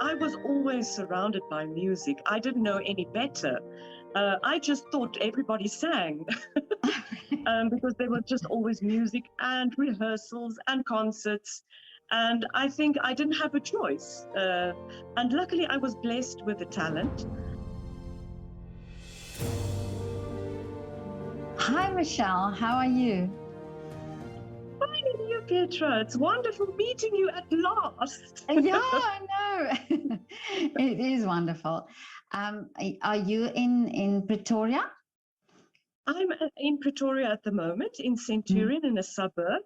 I was always surrounded by music. I didn't know any better. I just thought everybody sang because there was just always music and rehearsals and concerts. And I think I didn't have a choice. And luckily, I was blessed with the talent. Hi, Michelle. How are you? Fine, and you, Petra. It's wonderful meeting you at last. Yeah, I know. It is wonderful. Are you in Pretoria? I'm in Pretoria at the moment, in Centurion, in a suburb.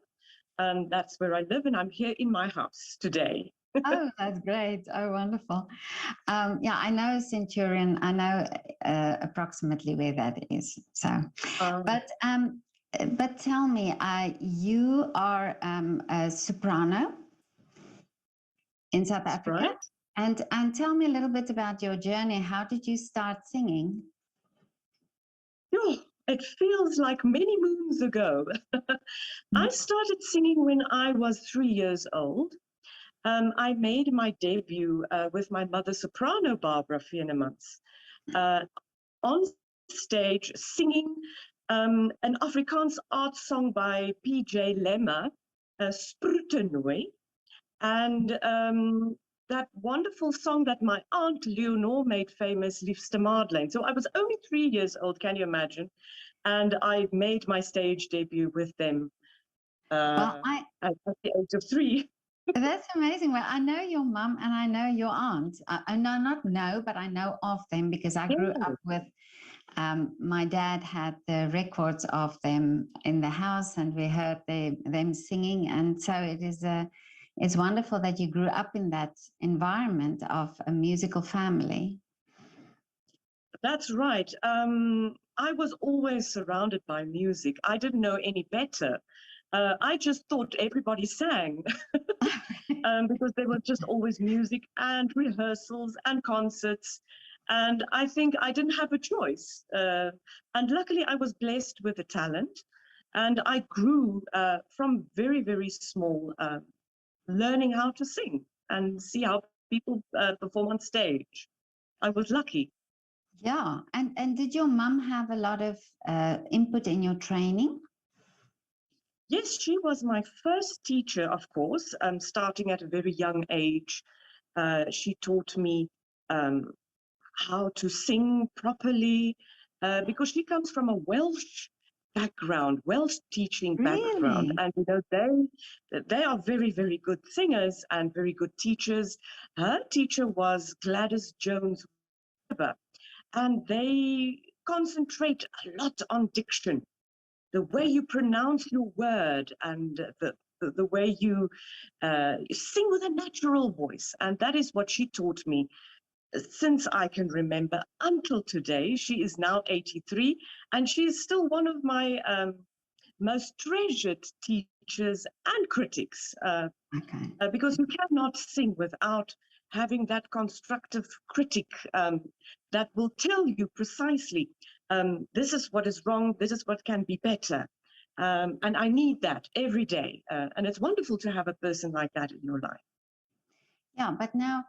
That's where I live, and I'm here in my house today. Oh, that's great. Oh, wonderful. Yeah, I know Centurion. I know approximately where that is. So, Um, but tell me, you are a soprano in South Africa, right? and tell me a little bit about your journey. How did you start singing? Oh, it feels like many moons ago. I started singing when I was 3 years old. I made my debut with my mother, Soprano Barbara Veenemans, on stage singing an Afrikaans art song by P.J. Lemmer, Sprutenoi. And that wonderful song that my aunt Leonore made famous, Liefste Madeleine. So I was only 3 years old, can you imagine? And I made my stage debut with them Well, at the age of 3. That's amazing. Well, I know your mum and I know your aunt. I know, not know, but I know of them because I grew up with, my dad had the records of them in the house and we heard them singing. And so it's wonderful that you grew up in that environment of a musical family. That's right. I was always surrounded by music. I didn't know any better. I just thought everybody sang because there was just always music and rehearsals and concerts. And I think I didn't have a choice. And luckily, I was blessed with the talent. And I grew from very, very small, learning how to sing and see how people perform on stage. I was lucky. Yeah. And did your mum have a lot of input in your training? Yes, she was my first teacher, of course, starting at a very young age. She taught me um, how to sing properly because she comes from a Welsh background, Welsh teaching background. Really? And, they are very, very good singers and very good teachers. Her teacher was Gladys Jones Weber, and they concentrate a lot on diction, the way you pronounce your word, and the way you sing with a natural voice. And that is what she taught me since I can remember until today. She is now 83, and she is still one of my most treasured teachers and critics, Okay. because you cannot sing without having that constructive critic that will tell you precisely, this is what is wrong, this is what can be better. And I need that every day. And it's wonderful to have a person like that in your life. Yeah, but now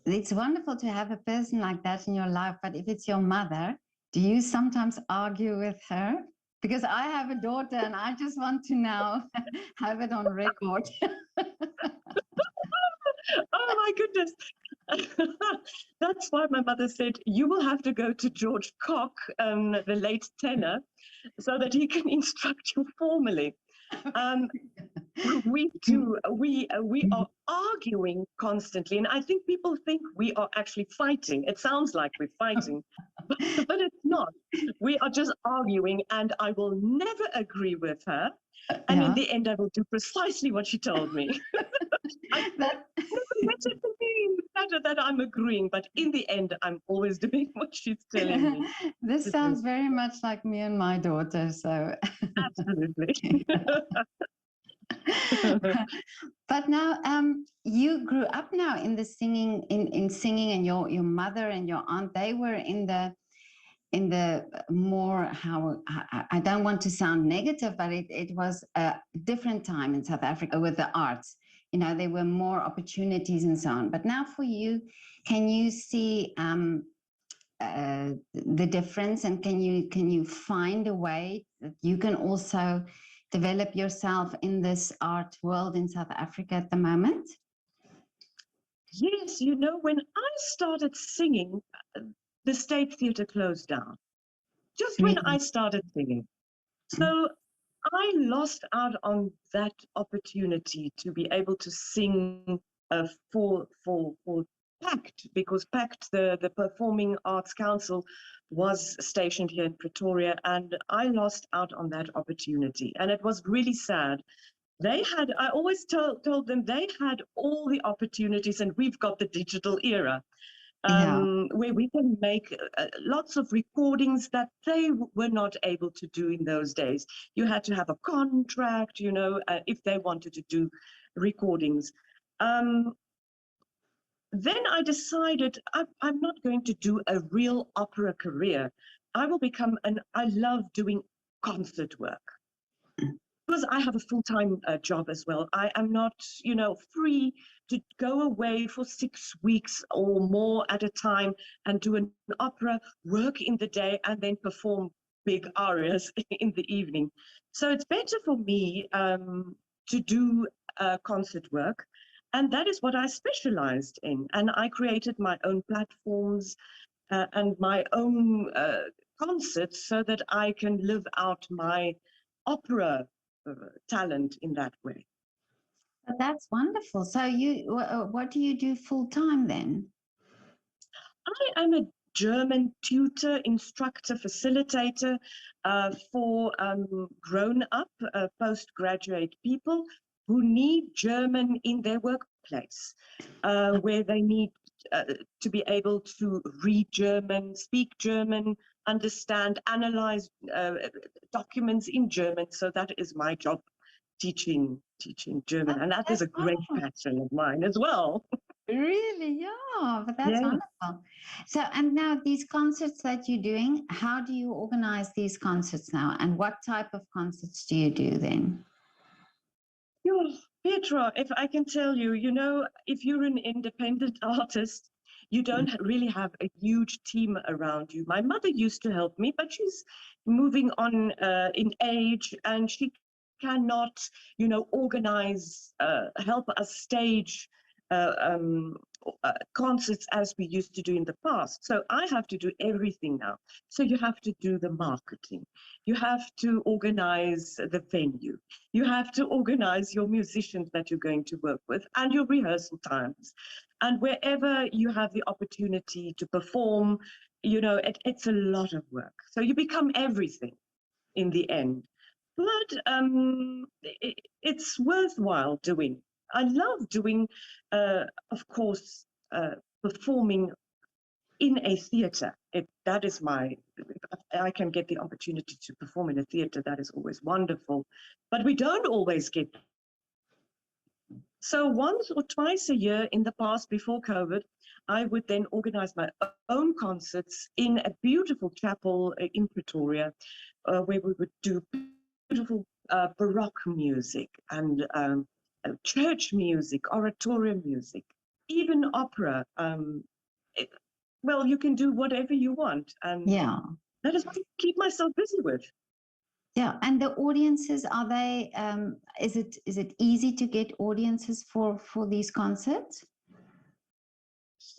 it's wonderful to have a person like that in your life. But if it's your mother, do you sometimes argue with her? Because I have a daughter and I just want to now have it on record. Oh my goodness. That's why my mother said, you will have to go to George Koch, the late tenor, so that he can instruct you formally. We are arguing constantly, and I think people think we are actually fighting. It sounds like we're fighting, but it's not. We are just arguing, and I will never agree with her. And in Yeah. the end, I will do precisely what she told me. I That, never let it be matter that I'm agreeing, but in the end, I'm always doing what she's telling me. this sounds very much like me and my daughter. So Absolutely. but now you grew up now in the singing in singing, and your mother and your aunt, they were in the more, how I don't want to sound negative, but it was a different time in South Africa with the arts. there were more opportunities and so on. But now for you, can you see the difference, and can you find a way that you can also develop yourself in this art world in South Africa at the moment? Yes, when I started singing, the State Theatre closed down. Just when I started singing. So I lost out on that opportunity to be able to sing for PACT, because PACT, the Performing Arts Council, was stationed here in Pretoria, and I lost out on that opportunity. And it was really sad. I always told them they had all the opportunities, and we've got the digital era. Where we can make lots of recordings that they were not able to do in those days. You had to have a contract, if they wanted to do recordings. Then I decided I'm not going to do a real opera career. I love doing concert work. Because I have a full-time job as well. I am not, free to go away for 6 weeks or more at a time and do an opera, work in the day, and then perform big arias in the evening. So it's better for me to do concert work. And that is what I specialized in. And I created my own platforms and my own concerts so that I can live out my opera talent in that way. That's wonderful. So what do you do full time then? I am a German tutor, instructor, facilitator for grown-up postgraduate people who need German in their workplace, where they need to be able to read German, speak German, understand, analyze documents in German. So that is my job, teaching German. And that is a great passion of mine as well. Really? Yeah, but that's wonderful. So, and now these concerts that you're doing, how do you organize these concerts now? And what type of concerts do you do then? Petra, if I can tell you, if you're an independent artist, you don't really have a huge team around you. My mother used to help me, but she's moving on in age, and she cannot, organize, help us stage concerts as we used to do in the past. So I have to do everything now. So you have to do the marketing. You have to organize the venue. You have to organize your musicians that you're going to work with and your rehearsal times. And wherever you have the opportunity to perform, it's a lot of work. So you become everything in the end. But it's worthwhile doing. I love doing, of course, performing in a theatre. That is I can get the opportunity to perform in a theatre. That is always wonderful. But we don't always get. So once or twice a year in the past, before COVID, I would then organize my own concerts in a beautiful chapel in Pretoria, where we would do beautiful Baroque music and church music, oratorium music, even opera. Well, you can do whatever you want. And that is what I keep myself busy with. Yeah, and the audiences, are they, is it easy to get audiences for these concerts?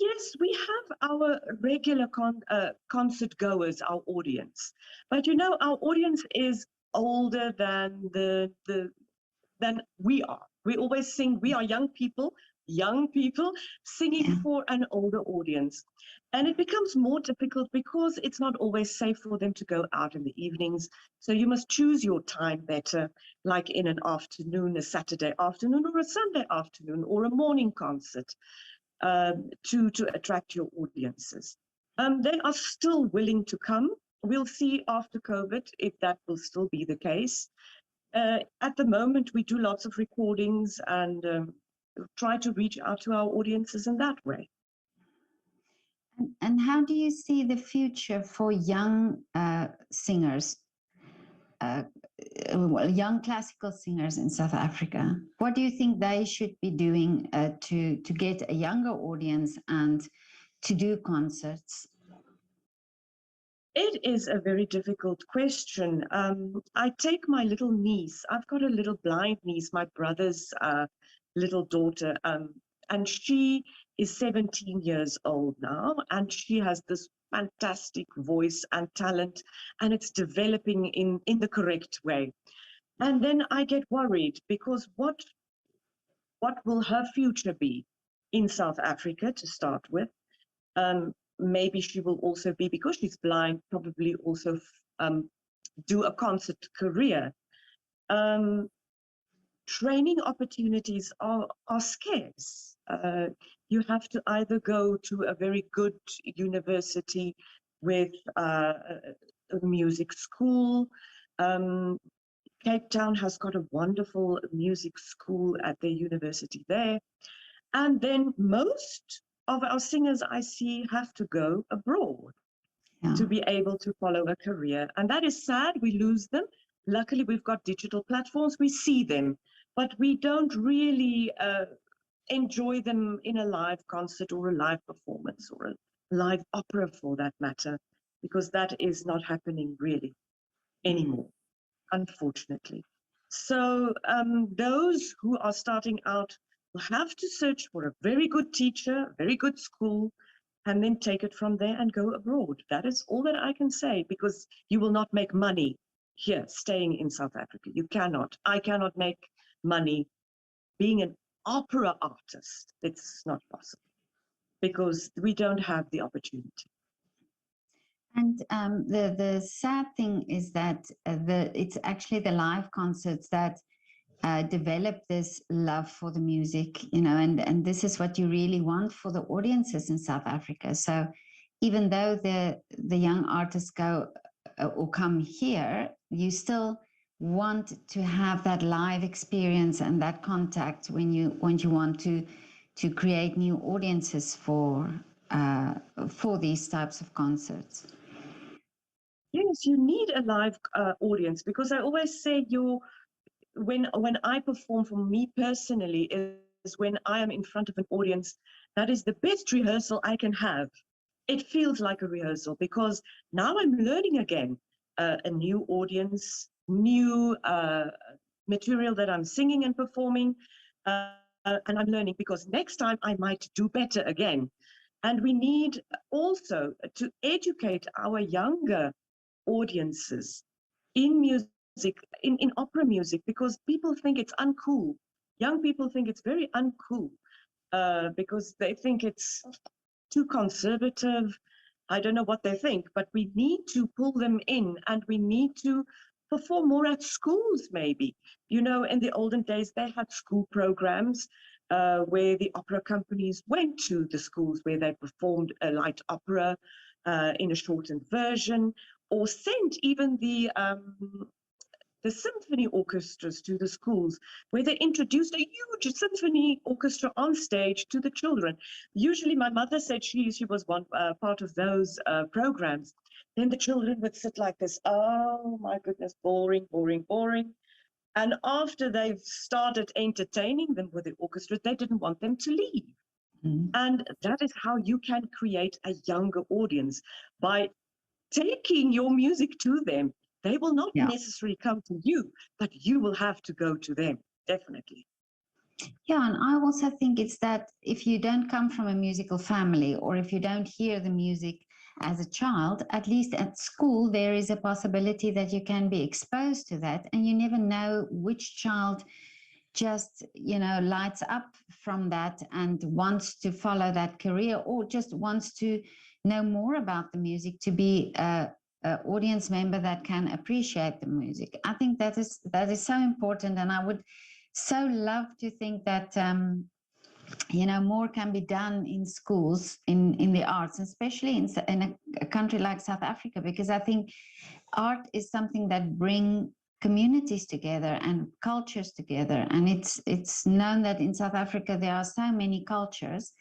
Yes, we have our regular concert goers, our audience. But our audience is older than than we are. We always sing, we are young people singing for an older audience. And it becomes more difficult because it's not always safe for them to go out in the evenings. So you must choose your time better, like in an afternoon, a Saturday afternoon or a Sunday afternoon or a morning concert to attract your audiences. They are still willing to come. We'll see after COVID if that will still be the case. At the moment, we do lots of recordings and try to reach out to our audiences in that way. And how do you see the future for young singers? young classical singers in South Africa? What do you think they should be doing to get a younger audience and to do concerts? It is a very difficult question. I take my little niece. I've got a little blind niece, my brother's little daughter, and she is 17 years old now, and she has this fantastic voice and talent, and it's developing in the correct way. And then I get worried because what will her future be in South Africa to start with? Maybe she will also be, because she's blind, probably also do a concert career. Training opportunities are scarce. You have to either go to a very good university with a music school. Cape Town has got a wonderful music school at the university there. And then most of our singers I see have to go abroad to be able to follow a career. And that is sad. We lose them. Luckily, we've got digital platforms. We see them, but we don't really enjoy them in a live concert or a live performance or a live opera for that matter, because that is not happening really anymore, unfortunately. So those who are starting out will have to search for a very good teacher, a very good school, and then take it from there and go abroad. That is all that I can say, because you will not make money here staying in South Africa. You cannot. I cannot make money being an opera artist. It's not possible because we don't have the opportunity. And the sad thing is that it's actually the live concerts that develop this love for the music, you know, and this is what you really want for the audiences in South Africa. So even though the young artists go or come here, you still want to have that live experience and that contact when you want to create new audiences for these types of concerts. Yes, you need a live audience, because I always say when I perform, for me personally, is when I am in front of an audience, that is the best rehearsal I can have. It feels like a rehearsal because now I'm learning again, a new audience, new material that I'm singing and performing, and I'm learning because next time I might do better again. And we need also to educate our younger audiences in music, in opera music, because people think it's uncool. Young people think it's very uncool because they think it's too conservative. I don't know what they think, but we need to pull them in, and we need to perform more at schools, maybe. You know, in the olden days, they had school programs where the opera companies went to the schools where they performed a light opera in a shortened version, or sent even the symphony orchestras to the schools, where they introduced a huge symphony orchestra on stage to the children. Usually my mother said she was one part of those programs. Then the children would sit like this, oh my goodness, boring, boring, boring. And after they've started entertaining them with the orchestra, they didn't want them to leave. Mm-hmm. And that is how you can create a younger audience, by taking your music to them. They will not necessarily come to you, but you will have to go to them, definitely. Yeah, and I also think it's that if you don't come from a musical family, or if you don't hear the music as a child, at least at school, there is a possibility that you can be exposed to that, and you never know which child just, you know, lights up from that and wants to follow that career, or just wants to know more about the music, to be a audience member that can appreciate the music. I think that is so important, and I would so love to think that you know, more can be done in schools in the arts, especially in a country like South Africa, because I think art is something that brings communities together and cultures together, and it's known that in South Africa there are so many cultures,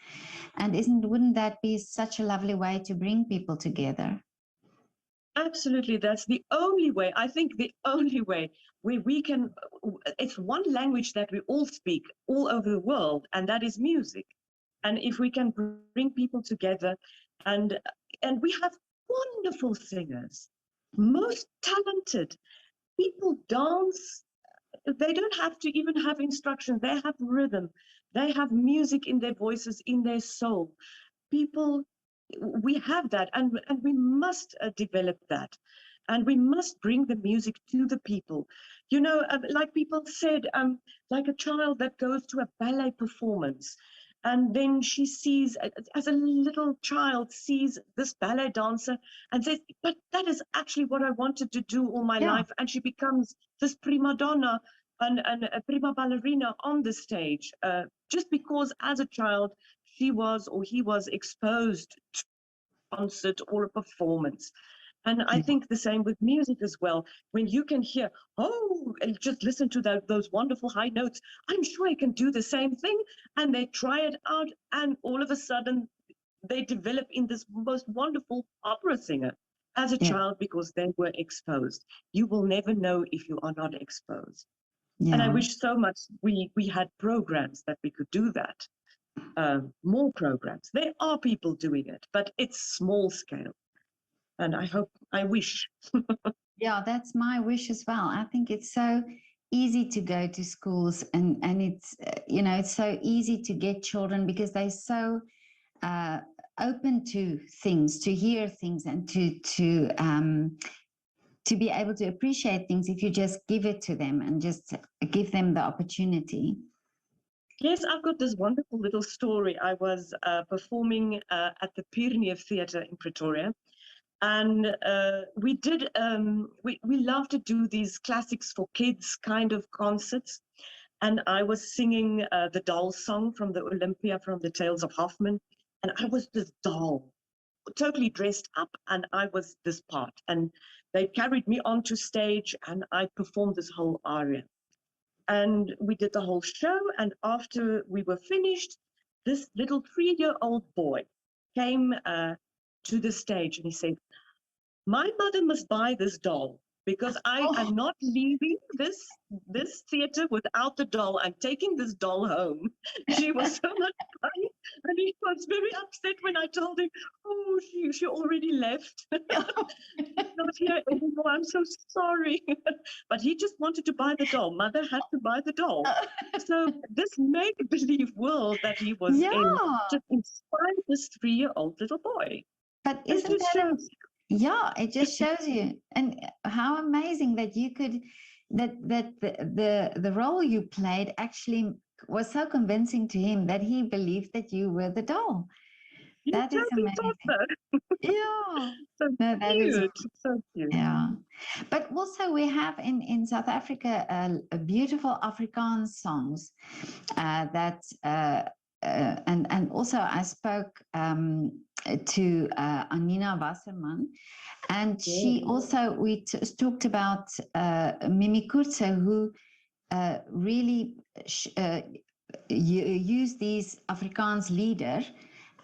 and wouldn't that be such a lovely way to bring people together? Absolutely, that's the only way. I think the only way we can. It's one language that we all speak all over the world, and that is music. And if we can bring people together, and and we have wonderful singers, most talented people dance. They don't have to even have instruction. They have rhythm. They have music in their voices, in their soul. People, we have that, and we must develop that, and we must bring the music to the people. Like people said, like a child that goes to a ballet performance, and then she sees, as a little child sees this ballet dancer and says, but that is actually what I wanted to do all my Yeah. life, and she becomes this prima donna and a prima ballerina on the stage, just because as a child she was or he was exposed to a concert or a performance. And I Yeah. think the same with music as well. When you can hear, oh, and just listen to those wonderful high notes, I'm sure I can do the same thing. And they try it out, and all of a sudden they develop in this most wonderful opera singer as a Yeah. child because they were exposed. You will never know if you are not exposed. And I Yeah. wish so much we had programs that we could do that, more programs. There are people doing it, but it's small scale. And I wish. Yeah, that's my wish as well. I think it's so easy to go to schools, and it's it's so easy to get children because they're so uh, open to things, to hear things, and to be able to appreciate things if you just give it to them and just give them the opportunity. Yes, I've got this wonderful little story. I was performing at the Pyreneeën Theatre in Pretoria. And we love to do these classics for kids kind of concerts. And I was singing the doll song from the Olympia, from the Tales of Hoffmann. And I was this doll, totally dressed up, and I was this part. And they carried me onto stage, and I performed this whole aria. And we did the whole show. And after we were finished, this little 3-year-old boy came to the stage, and he said, my mother must buy this doll because I Oh, am not leaving this theater without the doll. I'm taking this doll home. She was so much fun, and he was very upset when I told him, "Oh, she already left. She's not here anymore. I'm so sorry." But he just wanted to buy the doll. Mother had to buy the doll. So this make-believe world that he was in yeah. just inspired this 3-year-old little boy. But It isn't just that shows. yeah, it just shows you, and how amazing that you could, that the role you played actually was so convincing to him that he believed that you were the doll. He That is totally thought amazing. so. Yeah. So No, that is cute. So cute. yeah. But also we have in South Africa a beautiful Afrikaans songs that and also I spoke to Anina Wasserman, and Yes. she also talked about Mimi Kurtse, who really used these Afrikaans lieder,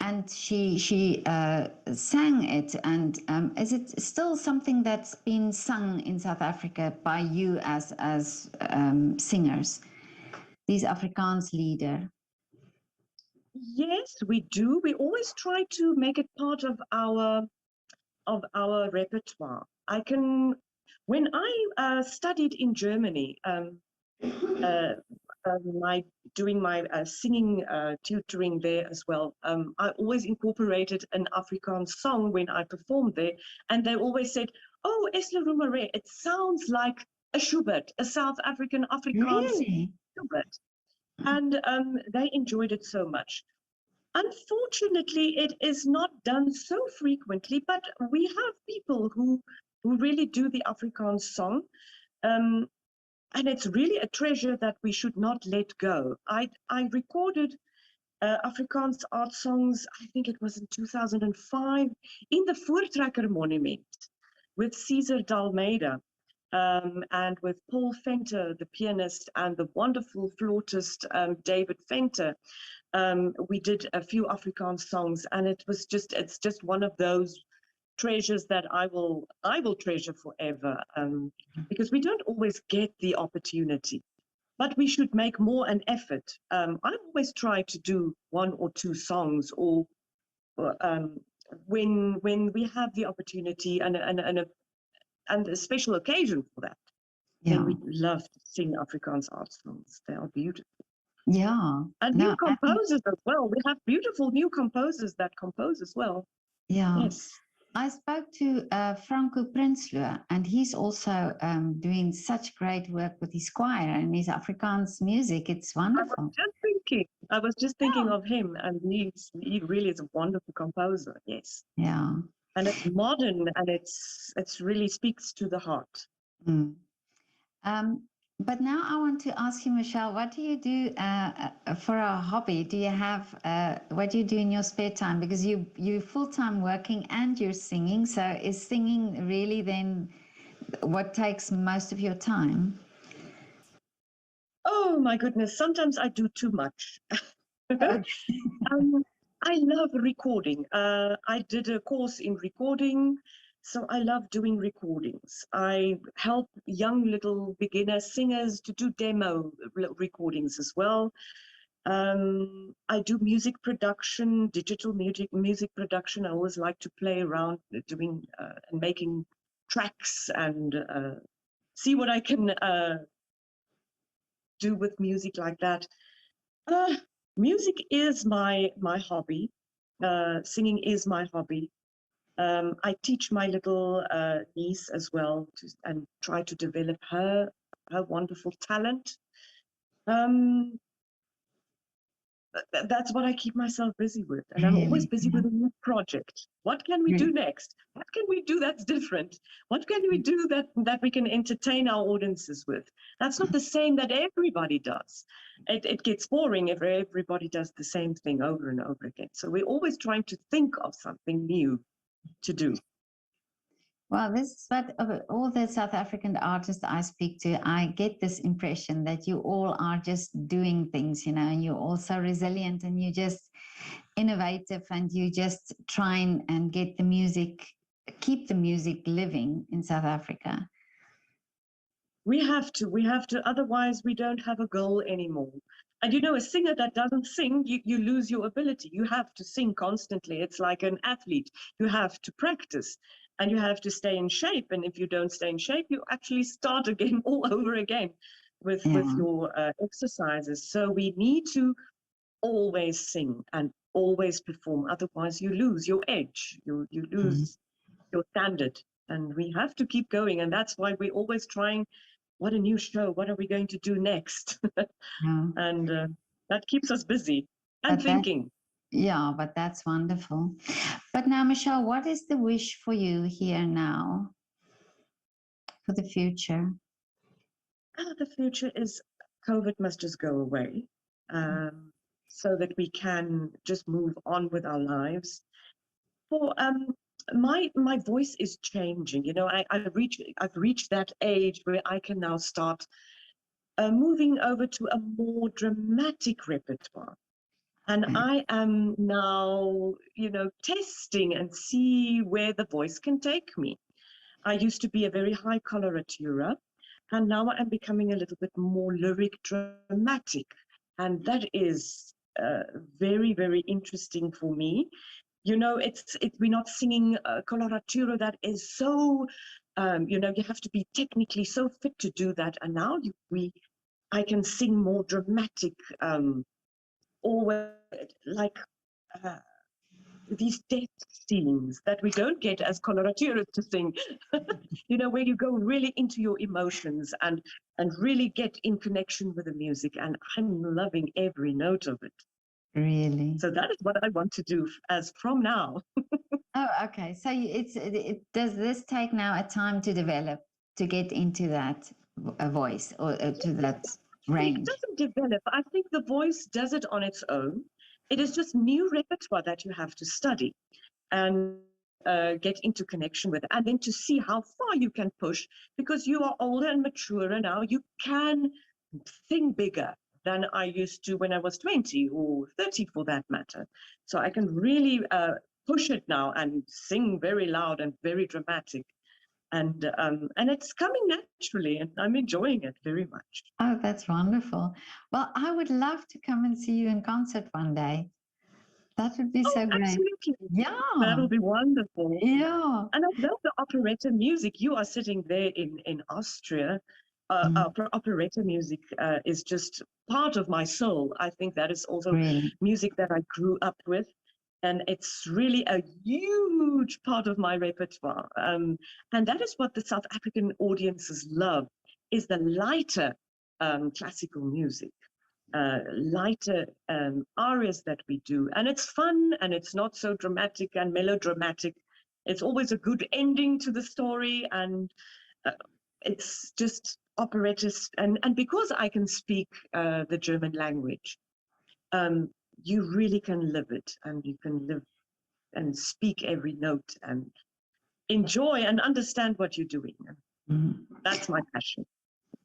and she sang it. And is it still something that's been sung in South Africa by you as singers? These Afrikaans lieder. Yes, we do. We always try to make it part of our repertoire. I can, when I studied in Germany, uh, my doing my singing tutoring there as well. I always incorporated an Afrikaans song when I performed there, and they always said, "Oh, Esla Rumare, it sounds like a Schubert, a South African Afrikaans Really? Schubert," and they enjoyed it so much. Unfortunately, it is not done so frequently, but we have people who really do the Afrikaans song. Um, and it's really a treasure that we should not let go. I recorded Afrikaans art songs, I think it was in 2005, in the Voortrekker Monument with Cesar Dalmeida, and with Paul Venter, the pianist, and the wonderful flautist David Venter. We did a few Afrikaans songs, and it's just one of those treasures that I will treasure forever, because we don't always get the opportunity. But we should make more an effort. I always try to do one or two songs, or when we have the opportunity and a special occasion for that. Yeah. Then we love to sing Afrikaans art songs. They are beautiful. Yeah. And new composers as well. We have beautiful new composers that compose as well. Yeah. Yes. I spoke to Franco Prinsloo, and he's also doing such great work with his choir and his Afrikaans music. It's wonderful. I was just thinking of him, and he really is a wonderful composer. Yes. Yeah. And it's modern, and it's really speaks to the heart. Mm. But now I want to ask you, Michelle, what do you do for a hobby? Do you have, what do you do in your spare time? Because you're full-time working and you're singing. So is singing really then what takes most of your time? Oh my goodness, sometimes I do too much. I love recording. I did a course in recording, so I love doing recordings. I help young little beginner singers to do demo recordings as well. I do music production, digital music production. I always like to play around doing and making tracks and see what I can do with music like that. Music is my hobby. Singing is my hobby. I teach my little niece as well and try to develop her wonderful talent. That's what I keep myself busy with. And I'm always busy with a new project. What can we do next? What can we do that's different? What can we do that we can entertain our audiences with? That's not the same that everybody does. It gets boring if everybody does the same thing over and over again. So we're always trying to think of something new to do. Well, this is what all the South African artists I speak to, I get this impression that you all are just doing things, you know, and you're also resilient and you're just innovative and you just try and get the music, keep the music living in South Africa. We have to, otherwise we don't have a goal anymore. And you know, a singer that doesn't sing, you lose your ability. You have to sing constantly. It's like an athlete. You have to practice and you have to stay in shape. And if you don't stay in shape, you actually start again all over again with your exercises. So we need to always sing and always perform. Otherwise you lose your edge. You lose your standard. And we have to keep going. And that's why we're always trying, what a new show, what are we going to do next? And that keeps us busy and thinking. Yeah, but that's wonderful. But now, Michelle, what is the wish for you here now for the future? The future is COVID must just go away, so that we can just move on with our lives. For my voice is changing. You know, I've reached that age where I can now start moving over to a more dramatic repertoire. And I am now, you know, testing and see where the voice can take me. I used to be a very high coloratura, and now I am becoming a little bit more lyric dramatic. And that is very, very interesting for me. You know, we're not singing coloratura that is so, you know, you have to be technically so fit to do that. And now I can sing more dramatic, always like these death scenes that we don't get as coloraturas to sing. You know, where you go really into your emotions and really get in connection with the music. And I'm loving every note of it. Really? So that is what I want to do as from now. Oh, okay. So does this take now a time to develop to get into that voice or to that range? It doesn't develop. I think the voice does it on its own. It is just new repertoire that you have to study and get into connection with, and then to see how far you can push, because you are older and maturer now. You can think bigger than I used to when I was 20 or 30 for that matter. So I can really push it now and sing very loud and very dramatic. And it's coming naturally, and I'm enjoying it very much. Oh, that's wonderful. Well, I would love to come and see you in concert one day. That would be so great. Absolutely. Yeah. That'll be wonderful. Yeah. And I love the operetta music. You are sitting there in Austria. Operetta music is just part of my soul. I think that is also Really. music that I grew up with. And it's really a huge part of my repertoire. And that is what the South African audiences love, is the lighter classical music. Lighter arias that we do, and it's fun, and it's not so dramatic and melodramatic. It's always a good ending to the story, and it's just operettas. And because I can speak the German language, you really can live it, and you can live and speak every note and enjoy and understand what you're doing. That's my passion.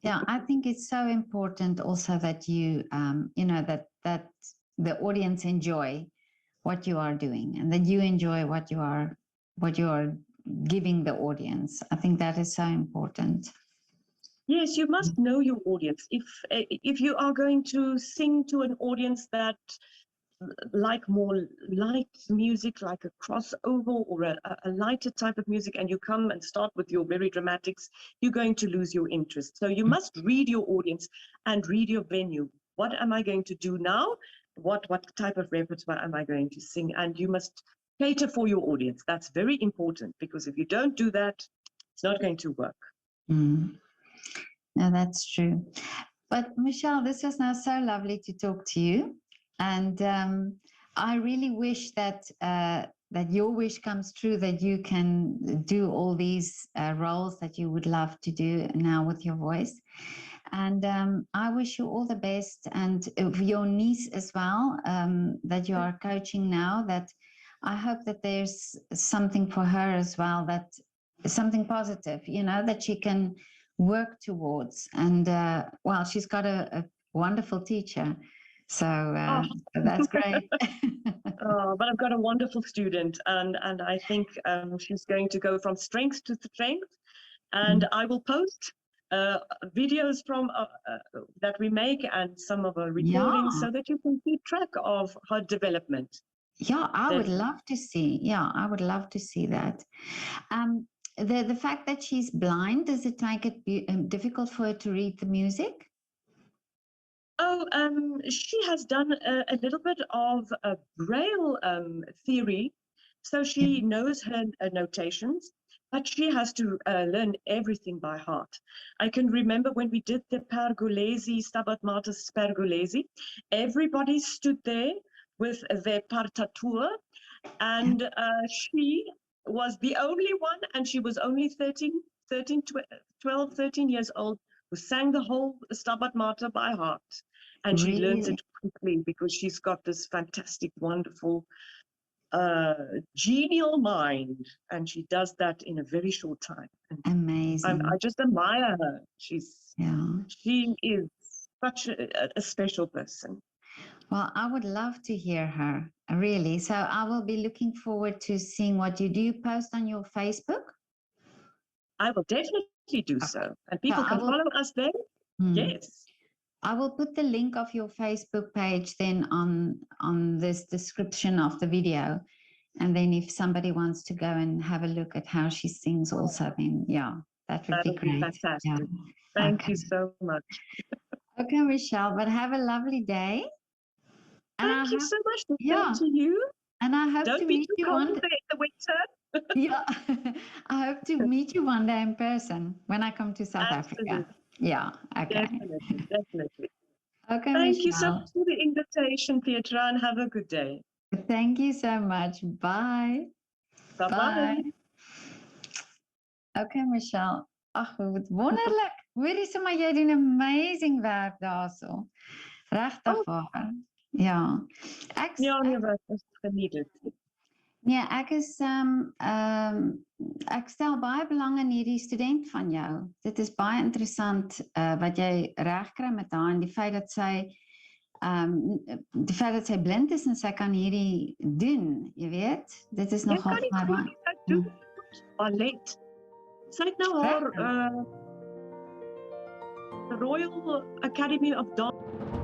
Yeah, I think it's so important also that you, that the audience enjoy what you are doing, and that you enjoy what you are giving the audience. I think that is so important. Yes, you must know your audience. If you are going to sing to an audience that like more light music, like a crossover or a lighter type of music, and you come and start with your very dramatics, you're going to lose your interest. So you must read your audience and read your venue. What am I going to do now? What type of repertoire am I going to sing? And you must cater for your audience. That's very important, because if you don't do that, it's not going to work. No, that's true. But Michelle, this was now so lovely to talk to you. And I really wish that that your wish comes true, that you can do all these roles that you would love to do now with your voice. And I wish you all the best, and your niece as well, that you are coaching now, that I hope that there's something for her as well, that something positive, that she can work towards. And well, she's got a wonderful teacher. So that's great. But I've got a wonderful student, and I think she's going to go from strength to strength. And I will post videos from that we make, and some of our recordings, so that you can keep track of her development. Yeah, I would love to see. Yeah, I would love to see that. The fact that she's blind, does it make it difficult for her to read the music? Oh, she has done a little bit of Braille theory, so she knows her notations, but she has to learn everything by heart. I can remember when we did the Pergolesi, Stabat Mater's Pergolesi, everybody stood there with their partitur, and she was the only one, and she was only 12, 13 years old, who sang the whole Stabat Mater by heart. And she learns it quickly, because she's got this fantastic, wonderful, genial mind, and she does that in a very short time. And amazing. I just admire her. She is such a special person. Well, I would love to hear her, really. So I will be looking forward to seeing what you do. You post on your Facebook? I will definitely do so. And people can follow us there. Yes. I will put the link of your Facebook page then on this description of the video. And then if somebody wants to go and have a look at how she sings also, then that would be great. Fantastic. Yeah. Thank you so much. Okay, Michelle, but have a lovely day. Thank you so much. To you. And I hope to meet you one day in the winter. Yeah, I hope to meet you one day in person when I come to South Africa. Yeah, okay. Definitely. Okay, Thank Michelle. you so much for the invitation, Petra, and have a good day. Thank you so much. Bye. Bye-bye. Okay, Michelle. Ag, wat wonderlik. Hoorie so, maar jy doen amazing werk daarso. Regtig waar. Ja. Nee, wat is geniet. Nee, ek stel baie belang in hierdie student van jou. Dit is baie interessant wat jy reg kry met haar, en die feit dat sy die feit dat sy blind is en sy kan hierdie doen, jy weet, dit is Jy nogal kan nie vir my goed doen ballet. Sy het nou haar Royal Academy of Dance